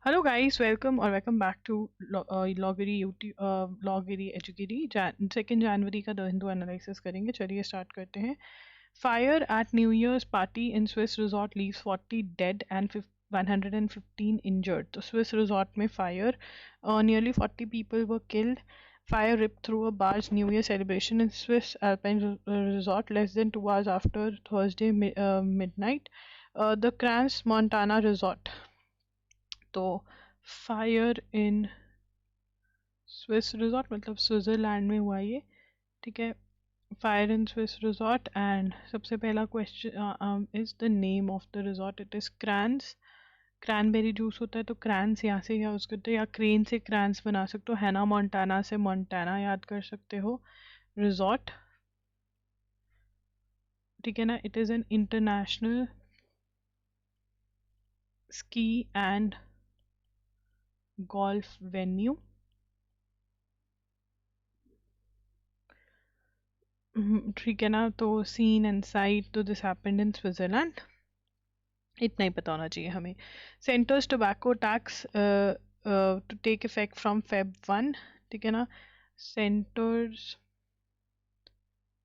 Hello guys, welcome back to Loggery YouTube Loggery Educary। 2 जनवरी का the Hindu analysis करेंगे। चलिए start करते हैं। Fire eight new years party in Swiss resort leaves 40 dead and 115 injured. तो Swiss resort में fire, nearly 40 people were killed. Fire ripped through a bar's New Year celebration in Swiss Alpine Resort less than 2 hours after Thursday midnight. The Crans Montana Resort. तो fire in Swiss resort मतलब Switzerland में हुआ ये, ठीक है। Fire in Swiss resort and सबसे पहला question is the name of the resort. It is क्रैंस। Cranberry juice होता है तो क्रैंस यहाँ से यूज करते हो, या क्रेन से क्रैंस बना सकते हो। हैना मोंटाना से मोंटाना याद कर सकते हो। रिजॉर्ट, ठीक है ना। It is an international ski and golf venue. ठीक है ना। तो सीन एंड साइट, तो दिस हैपेंड इन स्विट्जरलैंड, इतना ही पता होना चाहिए हमें। Centre's tobacco tax to take effect from Feb 1, ठीक है ना। Centre's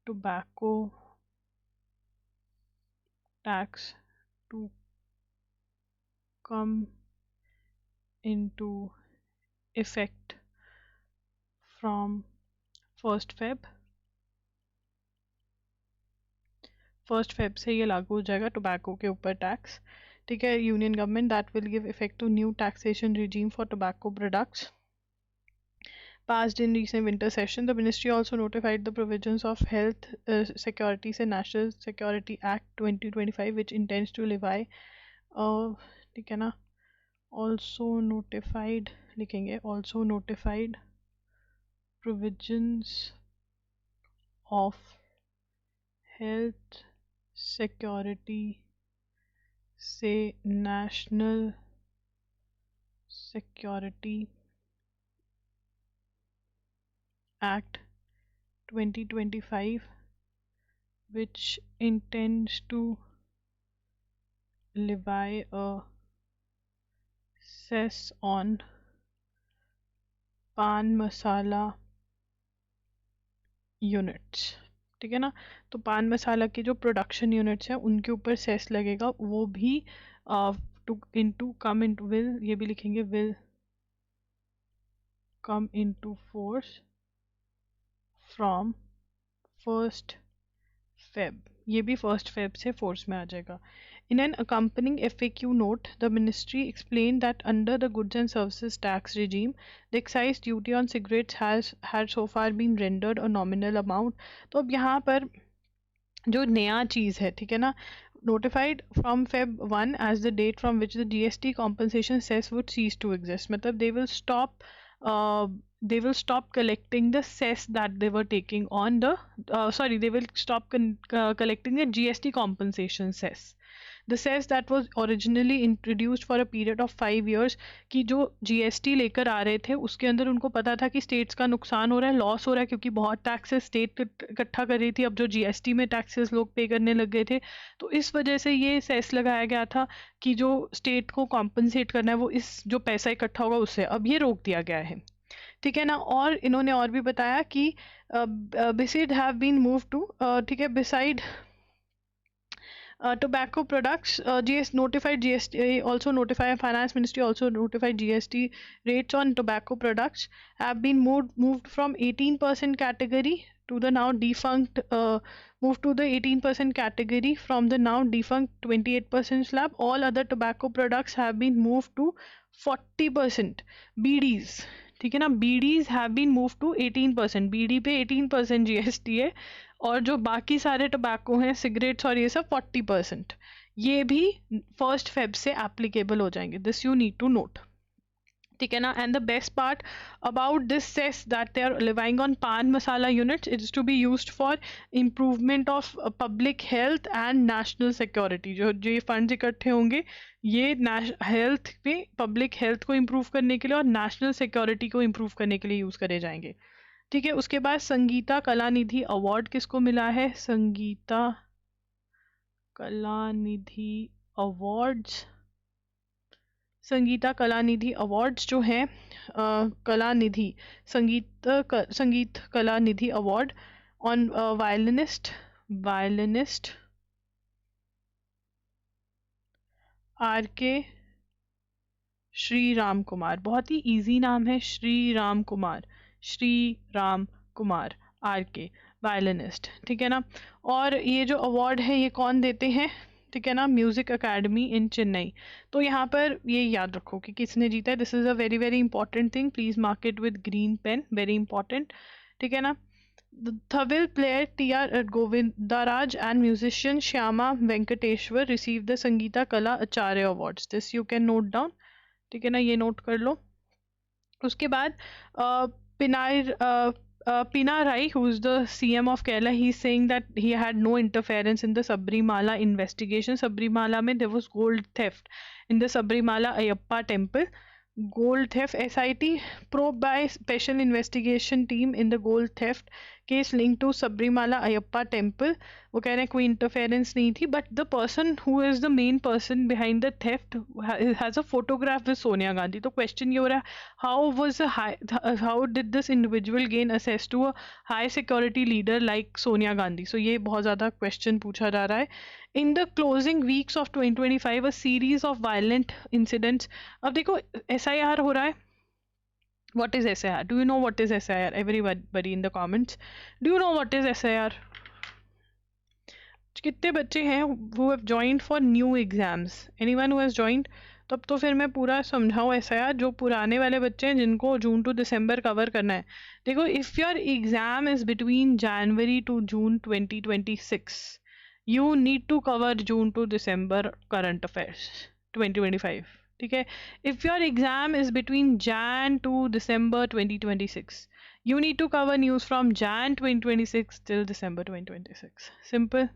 tobacco tax to come into effect from 1 Feb। 1 Feb से ये लागू हो जाएगा टोबैको के ऊपर टैक्स, ठीक है। Union government that will give effect to new taxation regime for tobacco products passed in recent winter session. The ministry also notified the provisions of Health Security and National Security Act 2025, which intends to levy, ठीक है ना। also notified लिखेंगे, also notified provisions of health security से national security act 2025, which intends to levy a cess on पान masala units, ठीक है ना। तो पान मसाला की जो प्रोडक्शन यूनिट्स हैं उनके ऊपर सेस लगेगा, वो भी टू कम इनटू विल, ये भी लिखेंगे will come into force from 1 Feb। ये भी 1 Feb से फोर्स में आ जाएगा। In an accompanying FAQ note, the ministry explained that under the goods and services tax regime, the excise duty on cigarettes had so far been rendered a nominal amount। तो अब यहाँ पर जो नया चीज़ है, ठीक है ना, notified from Feb 1 as the date from which the GST compensation cess would cease to exist। मतलब they will stop collecting the cess that they were taking on the they will stop collecting the GST compensation cess। The cess that was originally introduced for a period of 5 years, कि जो GST लेकर आ रहे थे उसके अंदर उनको पता था कि स्टेट्स का नुकसान हो रहा है, लॉस हो रहा है, क्योंकि बहुत टैक्सेस स्टेट इकट्ठा कर रही थी। अब जो GST में टैक्सेस लोग पे करने लग गए थे, तो इस वजह से ये सेस लगाया गया था कि जो स्टेट को कॉम्पनसेट करना है वो इस जो पैसा इकट्ठा होगा उससे, अब ये रोक दिया गया है, ठीक है ना। और इन्होंने और भी बताया कि beside have been move to, ठीक है, beside tobacco products, notified GST also notified, finance ministry also notified GST rates on tobacco products have been moved from 18% category to the now defunct moved to the 18% category from the now defunct 28% slab. All other tobacco products have been moved to 40%। BDs, ठीक है ना, BDs have been moved to 18%। BD पे 18% GST है, और जो बाकी सारे tobacco हैं, सिगरेट्स और ये सब 40%, ये भी 1 Feb से एप्लीकेबल हो जाएंगे। This you need to note, ठीक है ना। And the best part about this cess that they are levying on paan masala units, it is to be used for improvement of public health and national security. जो ये funds इकट्ठे होंगे ये health पे, public health को इम्प्रूव करने के लिए और नेशनल सिक्योरिटी को इम्प्रूव करने के लिए यूज़ करे जाएंगे, ठीक है। उसके बाद संगीता कलानिधि अवार्ड किसको मिला है? संगीता कलानिधि अवार्ड्स संगीता कलानिधि अवार्ड्स जो हैं, कलानिधि संगीत Kalanidhi award on violinist RK Shri Ram Kumar, बहुत ही इजी नाम है, श्री राम कुमार RK वायलिनिस्ट, ठीक है ना। और ये जो अवार्ड है ये कौन देते हैं, ठीक है ना, म्यूजिक अकेडमी इन चेन्नई। तो यहाँ पर ये याद रखो कि किसने जीता है, this is a very very important thing, please mark it with green pen, very important, ठीक है ना। The Thavil player T.R. Govindaraj and musician Shyama Venkateshwar received the Sangeeta Kala Acharya Awards. This you can note down, ठीक है ना, ये note कर लो। उसके बाद Pinarayi, who is the CM of Kerala, he is saying that he had no interference in the Sabrimala investigation. Sabrimala में there was gold theft in the Sabrimala Ayyappa temple. Gold theft, SIT probe by special investigation team in the gold theft case linked to Sabrimala Ayyappa temple. वो कह रहे हैं कोई interference नहीं थी, but the person who is the main person behind the theft has a photograph with Sonia Gandhi. तो question ये हो रहा है, how did this individual gain access to a high security leader like Sonia Gandhi? So ये बहुत ज़्यादा question पूछा जा रहा है। In the closing weeks of 2025, a series of violent incidents. अब देखो SIR हो रहा है। What is SIR? Do you know what is SIR? Everybody in the comments. Do you know what is SIR? कितने बच्चे हैं who have joined for new exams? Anyone who has joined? तब तो फिर मैं पूरा समझाऊँ SIR, जो पुराने वाले बच्चे हैं जिनको जून टू दिसंबर कवर करना है। देखो, if your exam is between January to June 2026, you need to cover June to December current affairs 2025, ठीक है। If your exam is between Jan to December 2026, you need to cover news from Jan 2026 till December 2026, simple।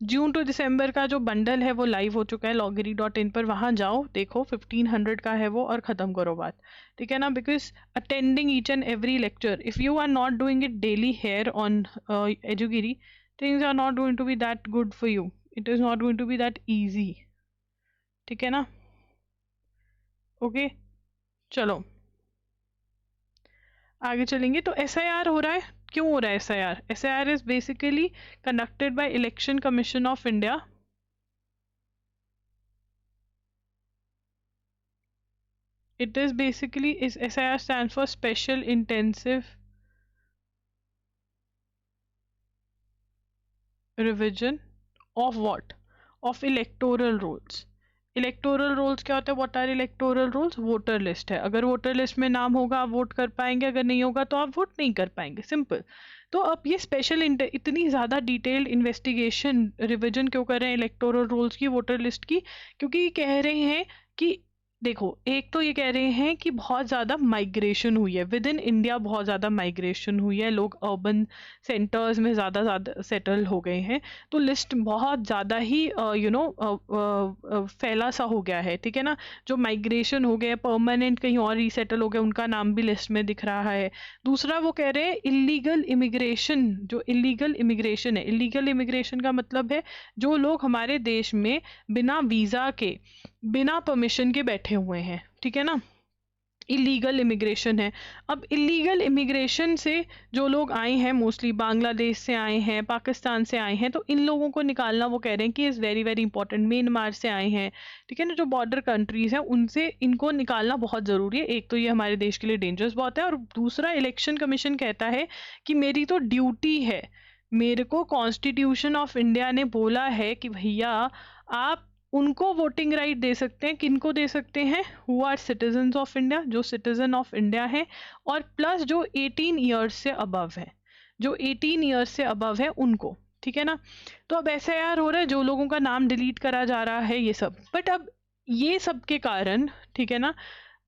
June to December का जो bundle है वो live हो चुका है loggery.in पर, वहाँ जाओ देखो, 1500 का है वो, और ख़त्म करो बात, ठीक है ना। Because attending each and every lecture, if you are not doing it daily here on एजुगिरी, things are not going to be that good for you, it is not going to be that easy, ठीक है ना। Okay चलो आगे चलेंगे। तो SIR हो रहा है, क्यों हो रहा है SIR? SIR is basically conducted by Election Commission of India. It is basically, SIR stands for Special Intensive Revision of what? Of electoral rolls. Electoral rolls क्या होता है? What are electoral rolls? Voter list है, अगर voter list में नाम होगा आप vote कर पाएंगे, अगर नहीं होगा तो आप वोट नहीं कर पाएंगे, सिंपल। तो अब ये स्पेशल इतनी ज़्यादा डिटेल्ड इन्वेस्टिगेशन रिविजन क्यों कर रहे हैं इलेक्टोरल रोल्स की, वोटर लिस्ट की? क्योंकि कह रहे हैं कि देखो, एक तो ये कह रहे हैं कि बहुत ज़्यादा माइग्रेशन हुई है विद इन इंडिया, बहुत ज़्यादा माइग्रेशन हुई है, लोग अर्बन सेंटर्स में ज़्यादा सेटल हो गए हैं, तो लिस्ट बहुत ज़्यादा ही फैला सा हो गया है, ठीक है ना। जो माइग्रेशन हो गया, परमानेंट कहीं और रीसेटल हो गया, उनका नाम भी लिस्ट में दिख रहा है। दूसरा वो कह रहे हैं इलीगल इमिग्रेशन, जो इलीगल इमिग्रेशन है, इलीगल इमिग्रेशन का मतलब है जो लोग हमारे देश में बिना वीज़ा के, बिना परमिशन के बैठे हुए हैं, ठीक है ना, इलीगल इमिग्रेशन है। अब इलीगल इमिग्रेशन से जो लोग आए हैं, मोस्टली बांग्लादेश से आए हैं, पाकिस्तान से आए हैं, तो इन लोगों को निकालना, वो कह रहे हैं कि is very very important. Myanmar से आए हैं, ठीक है ना, जो बॉर्डर कंट्रीज़ हैं उनसे इनको निकालना बहुत ज़रूरी है। एक तो ये हमारे देश के लिए डेंजरस बहुत है, और दूसरा इलेक्शन कमीशन कहता है कि मेरी तो ड्यूटी है, मेरे को कॉन्स्टिट्यूशन ऑफ इंडिया ने बोला है कि भैया आप उनको वोटिंग राइट दे सकते हैं। किनको दे सकते हैं? Who are citizens of India, जो सिटीजन ऑफ इंडिया है, और प्लस जो 18 ईयर्स से अबव है, जो 18 ईयर्स से अबव है उनको, ठीक है ना। तो अब SIR हो रहा है, जो लोगों का नाम डिलीट करा जा रहा है, ये सब। बट अब ये सब के कारण, ठीक है ना,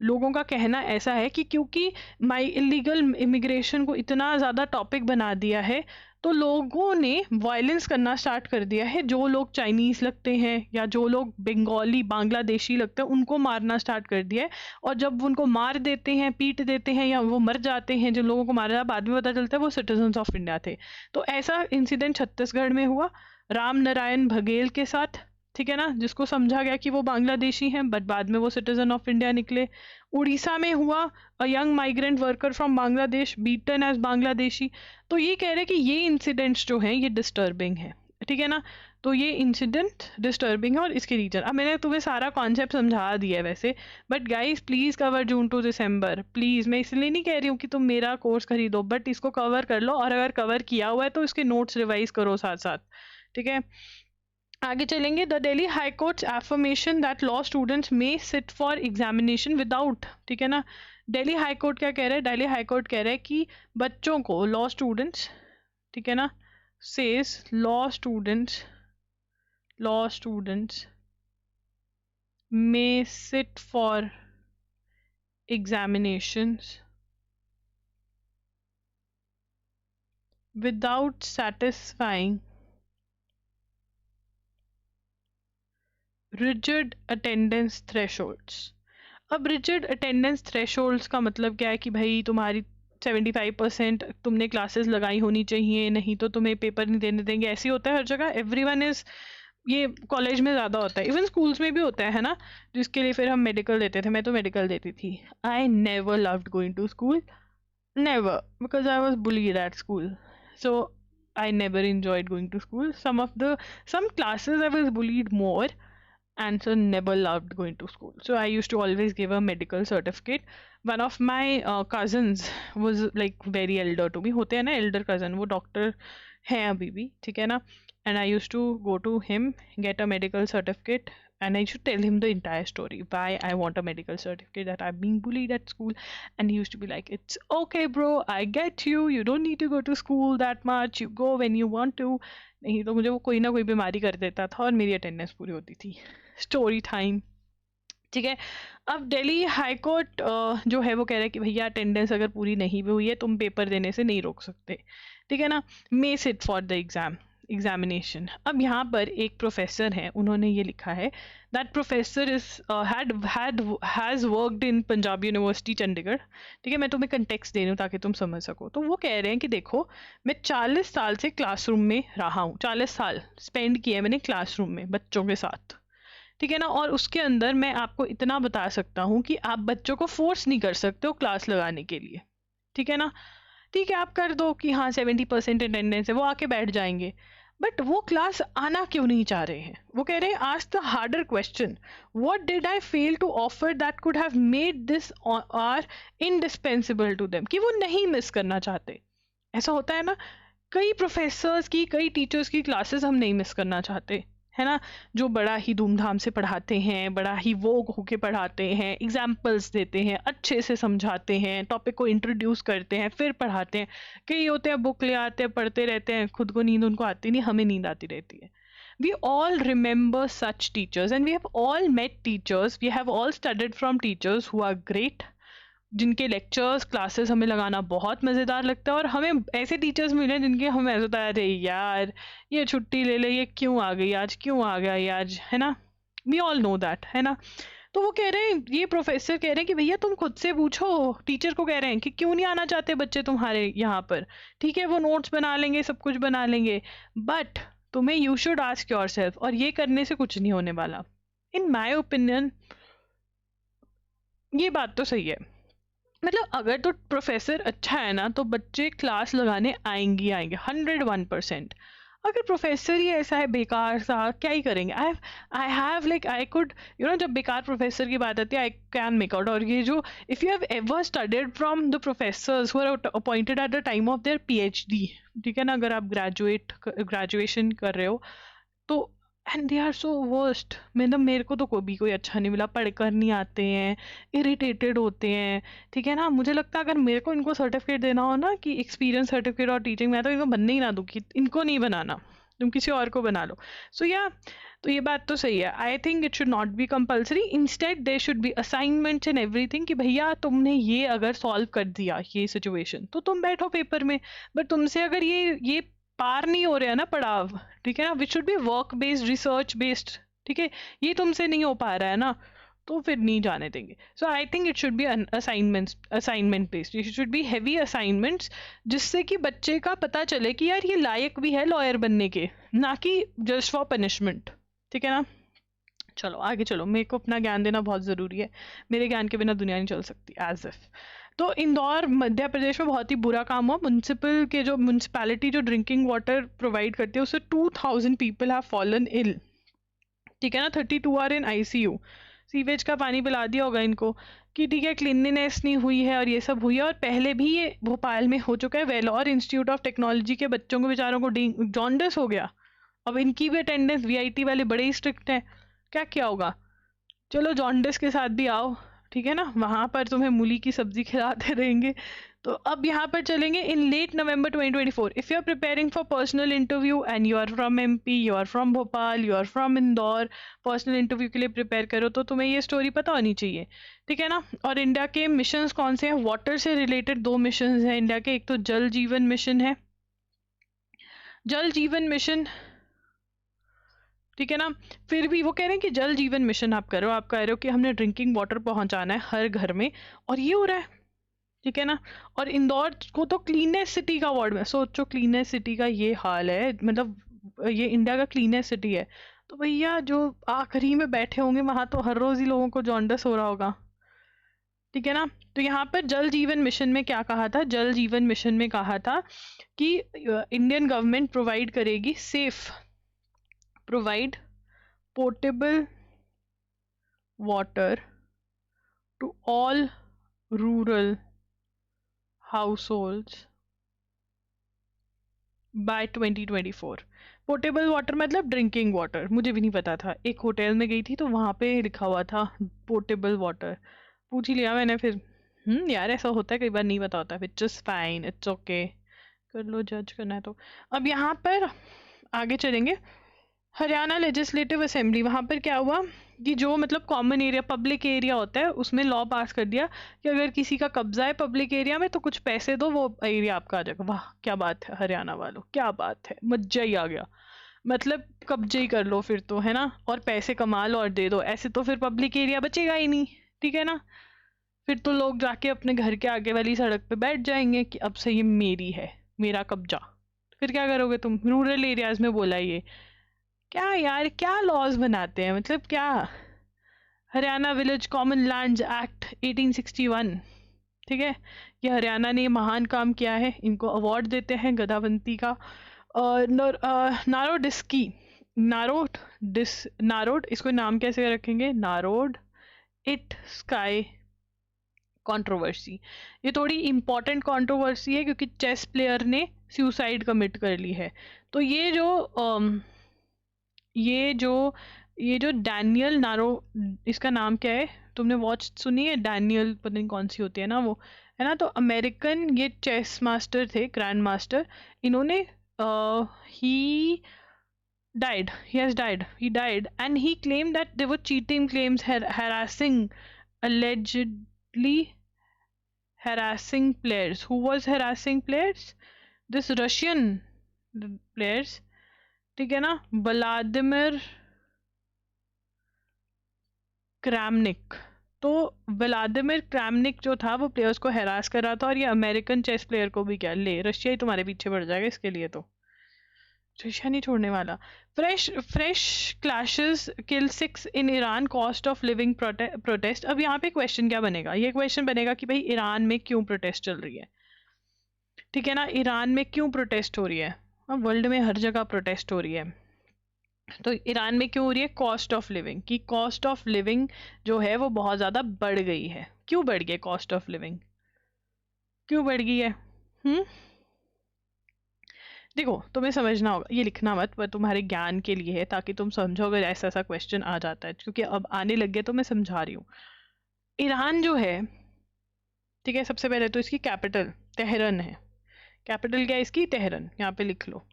लोगों का कहना ऐसा है कि क्योंकि इलीगल इमिग्रेशन को इतना ज़्यादा टॉपिक बना दिया है, तो लोगों ने वायलेंस करना स्टार्ट कर दिया है। जो लोग चाइनीज़ लगते हैं या जो लोग बंगाली बांग्लादेशी लगते हैं उनको मारना स्टार्ट कर दिया है, और जब उनको मार देते हैं, पीट देते हैं, या वो मर जाते हैं, जिन लोगों को मारा बाद में पता चलता है वो सिटीजन्स ऑफ इंडिया थे। तो ऐसा इंसिडेंट छत्तीसगढ़ में हुआ राम नारायण बघेल के साथ, ठीक है ना, जिसको समझा गया कि वो बांग्लादेशी हैं, बट बाद में वो सिटीजन ऑफ इंडिया निकले। उड़ीसा में हुआ, a young migrant worker from Bangladesh beaten as Bangladeshi. तो ये कह रहे हैं कि ये इंसिडेंट्स जो हैं ये डिस्टर्बिंग है, ठीक है ना। तो ये इंसिडेंट डिस्टर्बिंग है और इसके रीजन, अब मैंने तुम्हें सारा कॉन्सेप्ट समझा दिया है वैसे, but guys please cover June to December please. मैं इसलिए नहीं कह रही हूँ कि तुम मेरा कोर्स खरीदो, बट इसको कवर कर लो, और अगर कवर किया हुआ है तो इसके नोट्स रिवाइज करो साथ साथ, ठीक है। आगे चलेंगे। The Delhi high courts affirmation that law students may sit for examination without, ठीक है ना। दिल्ली हाई कोर्ट क्या कह रहा है, दिल्ली हाई कोर्ट कह रहा है कि बच्चों को, लॉ स्टूडेंट्स, ठीक है ना, says law students may sit for examinations without satisfying rigid attendance thresholds। अब rigid attendance thresholds का मतलब क्या है कि भाई तुम्हारी 75% तुमने क्लासेस लगाई होनी चाहिए, नहीं तो तुम्हें पेपर नहीं देने देंगे। ऐसे होता है हर जगह, एवरीवन इज, ये कॉलेज में ज़्यादा होता है, इवन स्कूल्स में भी होता है ना, जिसके लिए फिर हम मेडिकल देते थे। मैं तो मेडिकल देती थी। I never loved going to school, never, because I was bullied at school, so I never enjoyed going to school. Some classes I was bullied more, and so never loved going to school. So I used to always give a medical certificate. One of my cousins was like very elder to me, होते हैं ना elder cousin, वो doctor हैं अभी भी, ठीक है ना। And I used to go to him, get a medical certificate, and I should tell him the entire story why I want a medical certificate, that I'm being bullied at school. And he used to be like, it's okay bro, I get you, you don't need to go to school that much, you go when you want to। नहीं तो मुझे वो कोई ना कोई बीमारी कर देता था और मेरी अटेंडेंस पूरी होती थी। स्टोरी टाइम, ठीक है। अब दिल्ली हाई कोर्ट जो है वो कह रहा है कि भैया अटेंडेंस अगर पूरी नहीं भी हुई है तुम पेपर देने से नहीं रोक सकते, ठीक है ना। मे सिट फॉर द एग्जामिनेशन। अब यहाँ पर एक प्रोफेसर हैं, उन्होंने ये लिखा है that professor is has worked in Punjab university Chandigarh, ठीक है। मैं तुम्हें कंटेक्स्ट दे रही हूँ ताकि तुम समझ सको। तो वो कह रहे हैं कि देखो, मैं 40 साल से क्लासरूम में रहा हूँ, 40 साल स्पेंड किया मैंने क्लासरूम में बच्चों के साथ, ठीक है ना। और उसके अंदर मैं आपको इतना बता सकता हूँ कि आप बच्चों को फोर्स नहीं कर सकते हो क्लास लगाने के लिए, ठीक है ना। ठीक है, आप कर दो कि हाँ 70% अटेंडेंस है, वो आके बैठ जाएंगे, बट वो क्लास आना क्यों नहीं चाह रहे हैं। वो कह रहे हैं ask the harder question, what did I fail to offer that could have made this are indispensable to them, कि वो नहीं मिस करना चाहते। ऐसा होता है ना, कई प्रोफेसर्स की, कई टीचर्स की क्लासेस हम नहीं मिस करना चाहते, है ना, जो बड़ा ही धूमधाम से पढ़ाते हैं, बड़ा ही वोग होके पढ़ाते हैं, एग्जाम्पल्स देते हैं, अच्छे से समझाते हैं, टॉपिक को इंट्रोड्यूस करते हैं, फिर पढ़ाते हैं। कई होते हैं बुक ले आते हैं, पढ़ते रहते हैं, खुद को नींद उनको आती नहीं, हमें नींद आती रहती है। We all remember such teachers and we have all met teachers, we have all studied from teachers who are great, जिनके लेक्चर्स क्लासेस हमें लगाना बहुत मज़ेदार लगता है। और हमें ऐसे टीचर्स मिले जिनके हमें ऐसा होता है अरे यार ये छुट्टी ले ले, ये क्यों आ गई आज, क्यों आ गया ये आज, है ना। वी ऑल नो दैट, है ना। तो वो कह रहे हैं, ये प्रोफेसर कह रहे हैं कि भैया तुम खुद से पूछो, टीचर को कह रहे हैं कि क्यों नहीं आना चाहते बच्चे तुम्हारे यहाँ पर। ठीक है, वो नोट्स बना लेंगे, सब कुछ बना लेंगे, बट तुम्हें you should ask your self, और ये करने से कुछ नहीं होने वाला। इन माई ओपिनियन ये बात तो सही है। मतलब अगर तो प्रोफेसर अच्छा है ना तो बच्चे क्लास लगाने आएंगे 101%। अगर प्रोफेसर ही ऐसा है बेकार सा, क्या ही करेंगे। I have like I could you know, जब बेकार प्रोफेसर की बात आती है आई कैन मेक आउट। और ये जो if you have ever studied from the professors who are appointed at the time of their PhD, ठीक है ना, अगर आप ग्रेजुएशन कर रहे हो तो, and they are so worst. मतलब मेरे को तो कोई अच्छा नहीं मिला, पढ़कर नहीं आते हैं, इरिटेटेड होते हैं, ठीक है ना। मुझे लगता है अगर मेरे को इनको सर्टिफिकेट देना हो ना कि एक्सपीरियंस सर्टिफिकेट और टीचिंग, मैं तो इनको बनने ही ना दूँ कि इनको नहीं बनाना, तुम किसी और को बना लो। सो या तो ये बात तो सही है। I think it should not be compulsory, instead there should be assignments and everything कि भैया तुमने ये अगर सॉल्व कर दिया ये सिचुएशन तो तुम बैठो पेपर में। बट तुमसे अगर ये पार नहीं हो रहा है ना पड़ाव, ठीक है ना, which should be work based, research based, ठीक है, ये तुमसे नहीं हो पा रहा है ना, तो फिर नहीं जाने देंगे। So I think it should be assignment based, it should be heavy assignments, जिससे कि बच्चे का पता चले कि यार ये लायक भी है लॉयर बनने के, ना कि जस्ट फॉर पनिशमेंट, ठीक है ना। चलो आगे चलो, मेरे को अपना ज्ञान देना बहुत ज़रूरी है, मेरे ज्ञान के बिना दुनिया नहीं चल सकती, एज इफ। तो इंदौर मध्य प्रदेश में बहुत ही बुरा काम हुआ। म्यूनसिपल के जो म्यूनसिपैलिटी जो ड्रिंकिंग वाटर प्रोवाइड करती है, उससे 2000 पीपल हैव फॉलन इल। ठीक है ना, 32 आर इन आईसीयू। सीवेज का पानी पिला दिया होगा इनको कि ठीक है क्लीनलीनेस नहीं हुई है और ये सब हुई है। और पहले भी ये भोपाल में हो चुका है, वेलोर इंस्टीट्यूट ऑफ टेक्नोलॉजी के बच्चों को बेचारों को जॉन्डिस हो गया। अब इनकी भी अटेंडेंस वीआईटी वाले बड़े ही स्ट्रिक्ट हैं, क्या क्या होगा। चलो जॉन्डिस के साथ भी आओ, ठीक है ना, वहाँ पर तुम्हें मूली की सब्जी खिलाते रहेंगे। तो अब यहाँ पर चलेंगे। In late November 2024 if you are preparing for personal interview and you are from MP, you are from Bhopal, you are from Indore, personal interview के लिए प्रिपेयर करो तो तुम्हें ये स्टोरी पता होनी चाहिए, ठीक है ना। और इंडिया के मिशंस कौन से हैं? वाटर से रिलेटेड 2 मिशंस हैं इंडिया के। एक तो जल जीवन मिशन है, जल जीवन मिशन, ठीक है ना। फिर भी वो कह रहे हैं कि जल जीवन मिशन आप करो, आप कह रहे हो कि हमने ड्रिंकिंग वाटर पहुंचाना है हर घर में, और ये हो रहा है, ठीक है ना। और इंदौर को तो क्लीनेस्ट सिटी का अवार्ड में, सोचो क्लीनेस्ट सिटी का ये हाल है, मतलब ये इंडिया का क्लीनेस्ट सिटी है। तो भैया जो आखिरी में बैठे होंगे वहां तो हर रोज ही लोगों को जॉन्डिस हो रहा होगा, ठीक है ना। तो यहाँ पर जल जीवन मिशन में क्या कहा था? जल जीवन मिशन में कहा था कि इंडियन गवर्नमेंट प्रोवाइड करेगी provide potable water to all rural households by 2024। Portable water मतलब ड्रिंकिंग वाटर, मुझे भी नहीं पता था। एक होटल में गई थी तो वहाँ पे लिखा हुआ था पोर्टेबल वाटर, पूछ ही लिया मैंने फिर। यार ऐसा होता है कई बार, नहीं पता होता, फिर जस्ट फाइन, इट्स ओके, कर लो, जज करना है तो। अब यहाँ पर आगे चलेंगे। हरियाणा लेजिस्लेटिव असेंबली, वहाँ पर क्या हुआ कि जो मतलब कॉमन एरिया पब्लिक एरिया होता है उसमें लॉ पास कर दिया कि अगर किसी का कब्जा है पब्लिक एरिया में तो कुछ पैसे दो, वो एरिया आपका आ जाएगा। वाह क्या बात है हरियाणा वालों, क्या बात है, मजा ही आ गया। मतलब कब्जे ही कर लो फिर तो, है ना, और पैसे कमा लो और दे दो, ऐसे तो फिर पब्लिक एरिया बचेगा ही नहीं, ठीक है ना। फिर तो लोग जाके अपने घर के आगे वाली सड़क पे बैठ जाएंगे कि अब से ये मेरी है, मेरा कब्जा। फिर क्या करोगे तुम? रूरल एरियाज में बोला ये, क्या यार क्या लॉज बनाते हैं, मतलब क्या। Haryana village common lands act 1861, ठीक है, ये हरियाणा ने महान काम किया है, इनको अवार्ड देते हैं गदावंती का। नारोडिस्की, नारोड, इसको नाम कैसे रखेंगे? नारोड इट स्काई कंट्रोवर्सी। ये थोड़ी इंपॉर्टेंट कंट्रोवर्सी है क्योंकि चेस प्लेयर ने सुसाइड कमिट कर ली है। तो ये जो डैनियल नारो, इसका नाम क्या है? तुमने वॉच सुनी है डैनियल, पता नहीं कौन सी होती है ना वो, है ना। तो अमेरिकन ये चेस मास्टर थे, ग्रैंड मास्टर। इन्होंने ही died and he claimed that there were cheating claims, allegedly harassing players. Who was harassing players? This Russian players, ठीक है ना, व्लादिमिर क्रैमनिक। तो व्लादिमिर क्रैमनिक जो था वो प्लेयर्स को हैरास कर रहा था, और ये अमेरिकन चेस प्लेयर को भी क्या, ले रशिया ही तुम्हारे पीछे पड़ जाएगा इसके लिए, तो रशिया नहीं छोड़ने वाला। Fresh clashes kill 6 in Iran, cost of living protest. अब यहाँ पे क्वेश्चन क्या बनेगा? ये क्वेश्चन बनेगा कि भाई ईरान में क्यों प्रोटेस्ट चल रही है, ठीक है ना, ईरान में क्यों प्रोटेस्ट हो रही है? अब वर्ल्ड में हर जगह प्रोटेस्ट हो रही है, तो ईरान में क्यों हो रही है? कॉस्ट ऑफ लिविंग, की कॉस्ट ऑफ लिविंग जो है वो बहुत ज़्यादा बढ़ गई है। क्यों बढ़ गई कॉस्ट ऑफ लिविंग, क्यों बढ़ गई है? देखो तुम्हें समझना होगा, ये लिखना मत, पर तुम्हारे ज्ञान के लिए है, ताकि तुम समझो अगर ऐसा ऐसा क्वेश्चन आ जाता है, क्योंकि अब आने लग गया तो मैं समझा रही हूँ। ईरान जो है, ठीक है, सबसे पहले तो इसकी कैपिटल तेहरान है। कैपिटल क्या है इसकी? तेहरान, यहाँ पे लिख लो।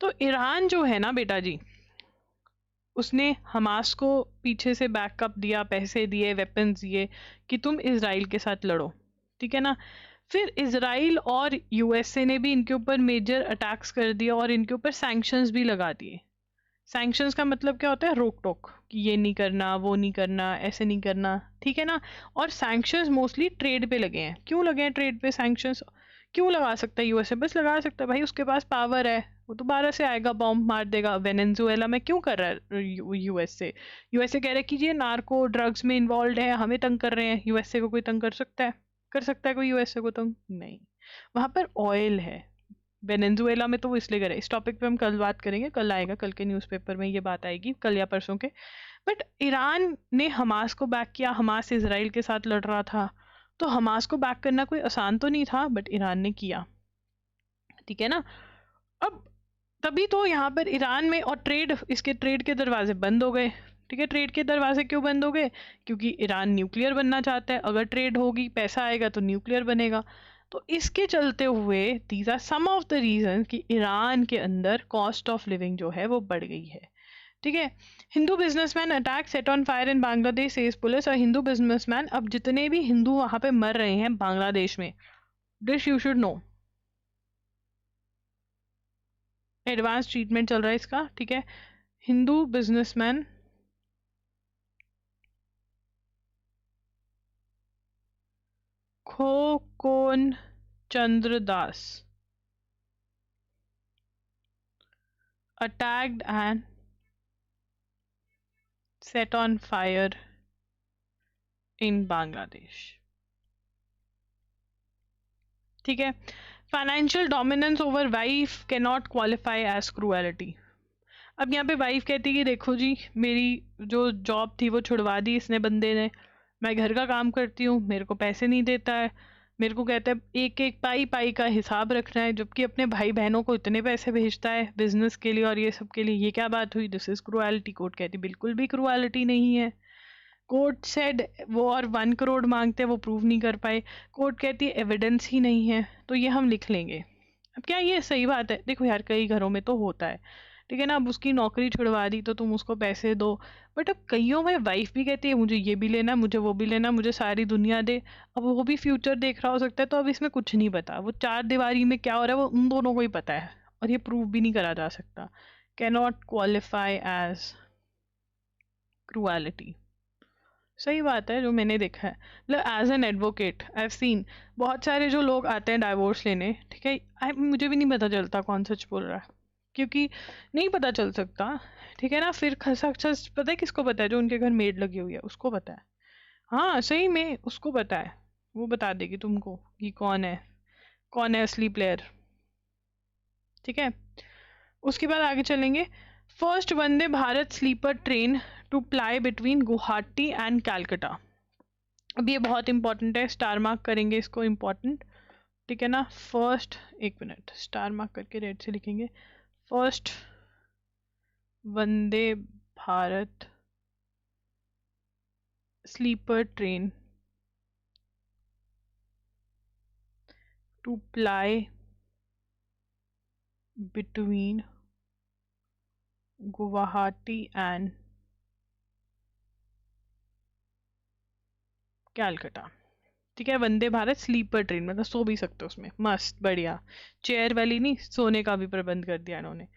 तो ईरान जो है ना बेटा जी, उसने हमास को पीछे से बैकअप दिया, पैसे दिए, वेपन्स दिए कि तुम इजराइल के साथ लड़ो, ठीक है ना। फिर इजराइल और यूएसए ने भी इनके ऊपर मेजर अटैक्स कर दिया और इनके ऊपर सैंक्शंस भी लगा दिए। सैंक्शंस का मतलब क्या होता है? रोक टोक, कि ये नहीं करना, वो नहीं करना, ऐसे नहीं करना, ठीक है ना। और सैंक्शंस मोस्टली ट्रेड पे लगे हैं। क्यों लगे हैं ट्रेड पे सैंक्शंस? क्यों लगा सकता है यूएसए? बस लगा सकता है भाई, उसके पास पावर है, वो दोबारा से आएगा, बॉम्ब मार देगा। वेनेजुएला में क्यों कर रहा है यूएसए? यूएसए कह रहा है कि ये नार्को ड्रग्स में इन्वॉल्व है, हमें तंग कर रहे हैं। यूएसए को कोई तंग कर सकता है? कर सकता है कोई यूएसए को तंग? नहीं। वहां पर ऑयल है। वेनेजुएला में तो वो इसलिए करे। इस टॉपिक पे हम कल बात करेंगे, कल आएगा, कल के न्यूज़पेपर में ये बात आएगी, कल या परसों के। बट ईरान ने हमास को बैक किया, हमास इसराइल के साथ लड़ रहा था, तो हमास को बैक करना कोई आसान तो नहीं था, बट ईरान ने किया, ठीक है ना। अब तभी तो यहाँ पर ईरान में, और ट्रेड, इसके ट्रेड के दरवाजे बंद हो गए, ठीक है। ट्रेड के दरवाजे क्यों बंद हो गए? क्योंकि ईरान न्यूक्लियर बनना चाहता है, अगर ट्रेड होगी, पैसा आएगा तो न्यूक्लियर बनेगा। तो इसके चलते हुए these are some of the reason कि ईरान के अंदर कॉस्ट ऑफ लिविंग जो है वो बढ़ गई है, ठीक है। Hindu businessman attack set on fire in Bangladesh says police. और हिंदू बिजनेसमैन, अब जितने भी हिंदू वहां पे मर रहे हैं बांग्लादेश में, this you should know, advance treatment चल रहा है इसका, ठीक है। Hindu businessman Khokon Chandra Das attacked and set on fire in Bangladesh, ठीक है। Financial dominance over wife can not qualify as cruelty. अब यहाँ पे वाइफ कहती है कि देखो जी, मेरी जो जॉब थी वो छुड़वा दी इसने, बंदे ने, मैं घर का काम करती हूँ, मेरे को पैसे नहीं देता है, मेरे को कहता है एक एक पाई पाई का हिसाब रखना है, जबकि अपने भाई बहनों को इतने पैसे भेजता है बिजनेस के लिए और ये सब के लिए। ये क्या बात हुई? This is cruelty. कोर्ट कहती बिल्कुल भी क्रूएलिटी नहीं है। कोर्ट सेड वो और 1 करोड़ मांगते हैं, वो प्रूव नहीं कर पाए। कोर्ट कहती है एविडेंस ही नहीं है, तो ये हम लिख लेंगे। अब क्या ये सही बात है? देखो यार, कई घरों में तो होता है, ठीक है ना। अब उसकी नौकरी छुड़वा दी तो तुम उसको पैसे दो, बट अब कईयों में वाइफ भी कहती है मुझे ये भी लेना, मुझे वो भी लेना, मुझे सारी दुनिया दे। अब वो भी फ्यूचर देख रहा हो सकता है, तो अब इसमें कुछ नहीं पता, वो चार दीवारी में क्या हो रहा है वो उन दोनों को ही पता है, और ये प्रूव भी नहीं करा जा सकता। Can not qualify as cruelty. सही बात है, जो मैंने देखा है, मतलब as an advocate I have seen बहुत सारे जो लोग आते हैं डाइवोर्स लेने, ठीक है। मुझे भी नहीं पता चलता कौन सच बोल रहा है, क्योंकि नहीं पता चल सकता, ठीक है ना। फिर सच पता है किसको पता है? जो उनके घर मेड लगी हुई है उसको पता है। हाँ सही में उसको पता है, वो बता देगी तुमको कि कौन है असली प्लेयर, ठीक है। उसके बाद आगे चलेंगे। First Vande Bharat sleeper train to ply between Guwahati and Calcutta. अब ये बहुत इंपॉर्टेंट है, स्टार मार्क करेंगे इसको, इंपॉर्टेंट, ठीक है ना। फर्स्ट, एक मिनट, स्टार मार्क करके रेड से लिखेंगे। First Vande Bharat sleeper train to ply between Guwahati and Calcutta, ठीक है। वंदे भारत स्लीपर ट्रेन, मतलब सो भी सकते हो उसमें, मस्त बढ़िया, चेयर वाली नहीं, सोने का भी प्रबंध कर दिया इन्होंने,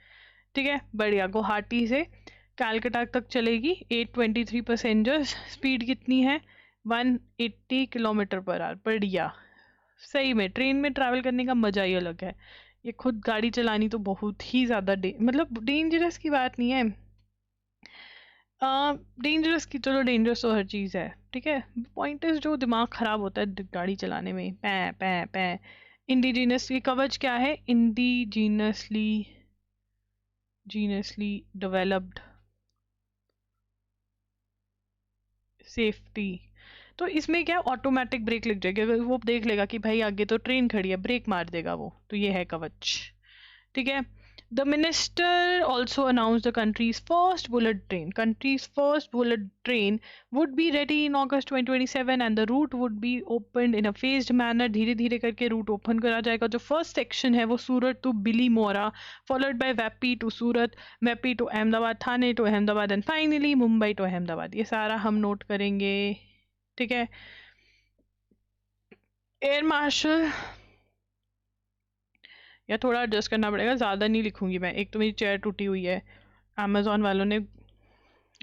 ठीक है। बढ़िया, गुवाहाटी से कैलकाटा तक चलेगी, 823 पैसेंजर्स, स्पीड कितनी है? 180 किलोमीटर पर आवर। बढ़िया, सही में ट्रेन में ट्रैवल करने का मजा ही अलग है। ये खुद गाड़ी चलानी तो बहुत ही ज्यादा मतलब डेंजरस की बात नहीं है, डेंजरस की, चलो डेंजरस तो हर चीज़ है, ठीक है। पॉइंट इज जो दिमाग खराब होता है गाड़ी चलाने में, पै पै पै। इंडिजिनसली, कवच क्या है? Indigenously जीनसली developed safety. तो इसमें क्या, ऑटोमेटिक ब्रेक लग जाएगी, अगर वो देख लेगा कि भाई आगे तो ट्रेन खड़ी है, ब्रेक मार देगा वो, तो ये है कवच, ठीक है। The minister also announce the country's first bullet train. Country's first bullet train would be ready in August 2027 and the route would be open in a phased manner. धीरे धीरे करके रूट ओपन करा जाएगा। जो फर्स्ट सेक्शन है वो Surat to Bilimora, followed by Vapi to Surat, Vapi to Ahmedabad, Thane to Ahmedabad and finally Mumbai to Ahmedabad. ये सारा हम नोट करेंगे, ठीक है। एयर मार्शल, या थोड़ा एडजस्ट करना पड़ेगा, ज़्यादा नहीं लिखूंगी मैं, एक तो मेरी चेयर टूटी हुई है, अमेजोन वालों ने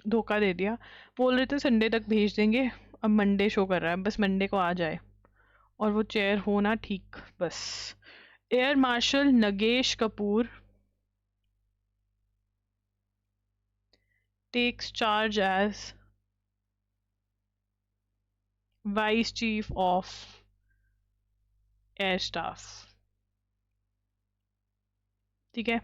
धोखा दे दिया, बोल रहे थे संडे तक भेज देंगे, अब मंडे शो कर रहा है, बस मंडे को आ जाए और वो चेयर हो ना ठीक बस। Air marshal Nagesh Kapoor takes charge as Vice Chief of Air Staff। ठीक है,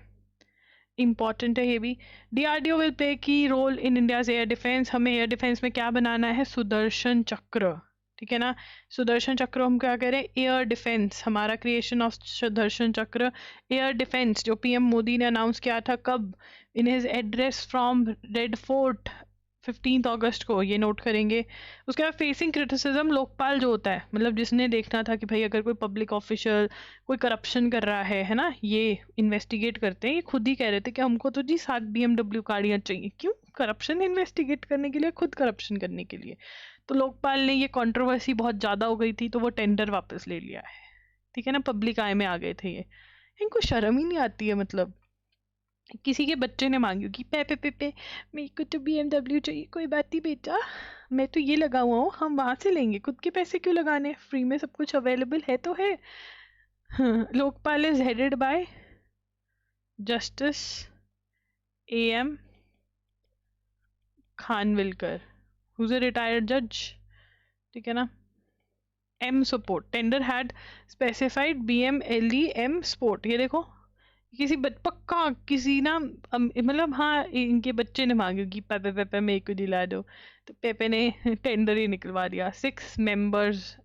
इंपॉर्टेंट है ये भी। DRDO will play key role in India's air defence. हमें एयर डिफेंस में क्या बनाना है? सुदर्शन चक्र। ठीक है ना, सुदर्शन चक्र हम क्या करें? एयर डिफेंस, हमारा क्रिएशन ऑफ सुदर्शन चक्र एयर डिफेंस, जो पीएम मोदी ने अनाउंस किया था कब? In his address from red fort 15 अगस्त को, ये नोट करेंगे। उसके बाद फेसिंग क्रिटिसिज्म, लोकपाल जो होता है, मतलब जिसने देखना था कि भाई अगर कोई पब्लिक ऑफिशियल कोई करप्शन कर रहा है ना, ये इन्वेस्टिगेट करते हैं। ये खुद ही कह रहे थे कि हमको तो जी 7 BMW गाड़ियाँ चाहिए। क्यों? करप्शन इन्वेस्टिगेट करने के लिए, खुद करप्शन करने के लिए। तो लोकपाल ने, ये कंट्रोवर्सी बहुत ज़्यादा हो गई थी तो वो टेंडर वापस ले लिया है। ठीक है ना, पब्लिक आय में आ गए थे ये। इनको शर्म ही नहीं आती है। मतलब किसी के बच्चे ने मांगी होगी, पे पे पे पे मेरे को तो BMW चाहिए। कोई बात नहीं बेटा, मैं तो ये लगा हुआ हूँ, हम वहाँ से लेंगे। खुद के पैसे क्यों लगाने? फ्री में सब कुछ अवेलेबल है तो है। Lokpal is headed by justice AM Khanwilkar, who is a retired जज। ठीक है ना। M support, tender had specified BMLE M sport. ये देखो, किसी पक्का किसी ना मतलब हाँ, इनके बच्चे ने मांगी कि पेपे पेपे मेरे को दिला दो, तो पेपे ने टेंडर ही निकलवा दिया। 6 मेंबर्स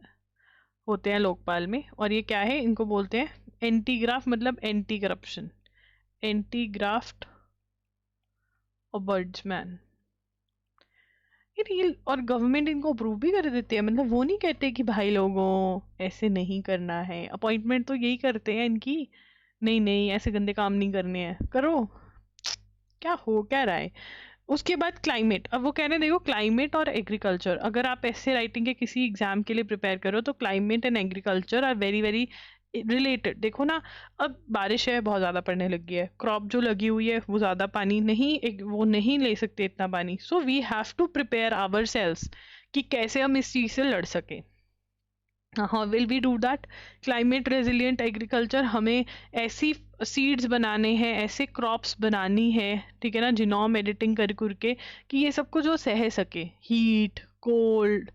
होते हैं लोकपाल में, और ये क्या है? इनको बोलते हैं एंटी ग्राफ्ट, मतलब anti corruption, anti graft ombudsman. ये और गवर्नमेंट इनको अप्रूव भी कर देती है। मतलब वो नहीं कहते कि भाई लोगों ऐसे नहीं करना है। अपॉइंटमेंट तो यही करते हैं इनकी, नहीं नहीं ऐसे गंदे काम नहीं करने हैं, करो। क्या हो क्या रहा है? उसके बाद क्लाइमेट। अब वो कह रहे हैं देखो, क्लाइमेट और एग्रीकल्चर, अगर आप ऐसे राइटिंग के किसी एग्जाम के लिए प्रिपेयर करो तो climate and agriculture are very very related. देखो ना, अब बारिश है, बहुत ज़्यादा पड़ने लगी है, क्रॉप जो लगी हुई है वो ज़्यादा पानी नहीं, वो नहीं ले सकते इतना पानी। So we have to prepare ourselves कि कैसे हम इस चीज़ से लड़ सकें। हाँ, will we do that? Climate resilient agriculture, हमें ऐसी सीड्स बनाने हैं, ऐसे क्रॉप्स बनानी है, ठीक है ना, जीनोम एडिटिंग कर के, कि ये सब कुछ वो सह सके, हीट कोल्ड।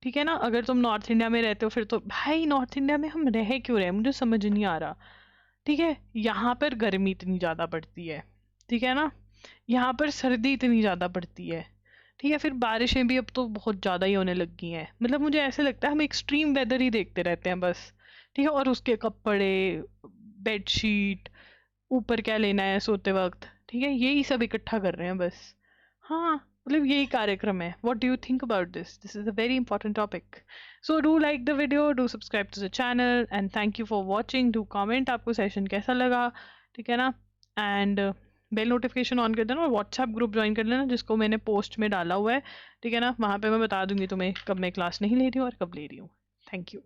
ठीक है ना। अगर तुम नॉर्थ इंडिया में रहते हो, फिर तो भाई नॉर्थ इंडिया में हम रह क्यों रहे, मुझे समझ नहीं आ रहा। ठीक है, यहाँ पर गर्मी इतनी ज़्यादा पड़ती है, ठीक है ना, यहाँ पर सर्दी इतनी ज़्यादा पड़ती है। ठीक है, फिर बारिशें भी अब तो बहुत ज़्यादा ही होने लग गई हैं। मतलब मुझे ऐसे लगता है हम एक्सट्रीम वेदर ही देखते रहते हैं बस। ठीक है, और उसके कपड़े, बेडशीट, ऊपर क्या लेना है सोते वक्त, ठीक है, यही सब इकट्ठा कर रहे हैं बस। हाँ, मतलब यही कार्यक्रम है। What do you think about this? This is a very important topic. So do like the video, do subscribe to the channel, and thank you for watching. Do comment आपको सेशन कैसा लगा, ठीक है ना। एंड बेल नोटिफिकेशन ऑन कर देना, और WhatsApp group join कर लेना जिसको मैंने पोस्ट में डाला हुआ है। ठीक है ना, वहाँ पे मैं बता दूंगी तुम्हें कब मैं क्लास नहीं ले रही हूँ और कब ले रही हूँ। Thank you.